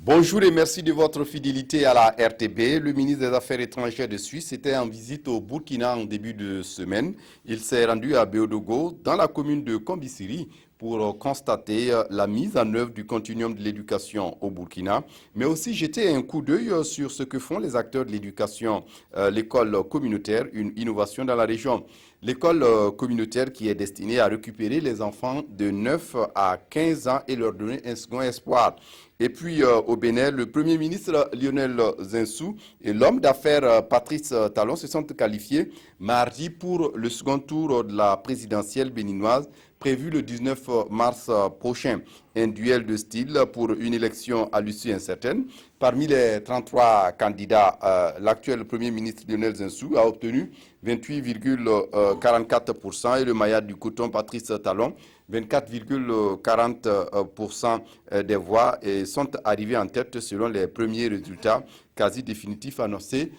Bonjour et merci de votre fidélité à la RTB. Le ministre des Affaires étrangères de Suisse était en visite au Burkina en début de semaine. Il s'est rendu à Béodogo, dans la commune de Kombisiri, pour constater la mise en œuvre du continuum de l'éducation au Burkina, mais aussi jeter un coup d'œil sur ce que font les acteurs de l'éducation, l'école communautaire, une innovation dans la région. L'école communautaire qui est destinée à récupérer les enfants de 9 à 15 ans et leur donner un second espoir. Et puis au Bénin, le Premier ministre Lionel Zinsou et l'homme d'affaires Patrice Talon se sont qualifiés mardi pour le second tour de la présidentielle béninoise prévu le 19 mars prochain. Un duel de style pour une élection à l'issue incertaine. Parmi les 33 candidats, l'actuel Premier ministre Lionel Zinsou a obtenu 28,44% et le maillard du coton Patrice Talon 24,40% des voix et sont arrivés en tête selon les premiers résultats quasi définitifs annoncés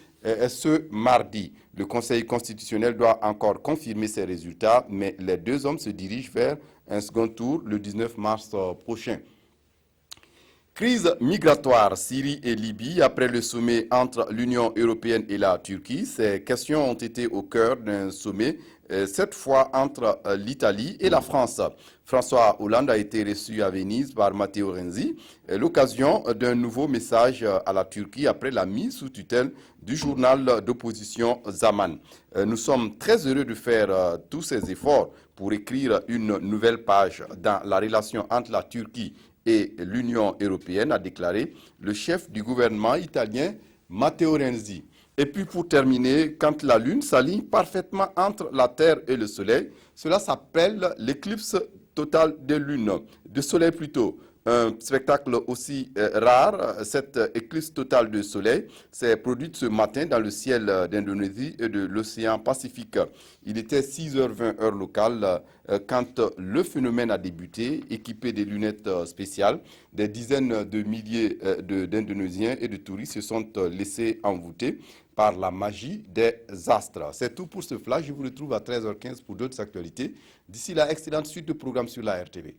ce mardi. Le Conseil constitutionnel doit encore confirmer ces résultats, mais les deux hommes se dirigent vers un second tour le 19 mars prochain. Crise migratoire, Syrie et Libye, après le sommet entre l'Union européenne et la Turquie. Ces questions ont été au cœur d'un sommet, cette fois entre l'Italie et la France. François Hollande a été reçu à Venise par Matteo Renzi, l'occasion d'un nouveau message à la Turquie après la mise sous tutelle du journal d'opposition Zaman. Nous sommes très heureux de faire tous ces efforts pour écrire une nouvelle page dans la relation entre la Turquie et l'Union européenne, a déclaré le chef du gouvernement italien Matteo Renzi. Et puis pour terminer, quand la Lune s'aligne parfaitement entre la Terre et le Soleil, cela s'appelle l'éclipse totale de Soleil plutôt. Un spectacle aussi rare, cette éclipse totale de soleil s'est produite ce matin dans le ciel d'Indonésie et de l'océan Pacifique. Il était 6h20 heure locale quand le phénomène a débuté, équipé des lunettes spéciales. Des dizaines de milliers d'Indonésiens et de touristes se sont laissés envoûter par la magie des astres. C'est tout pour ce flash. Je vous retrouve à 13h15 pour d'autres actualités. D'ici là, excellente suite de programmes sur la RTV.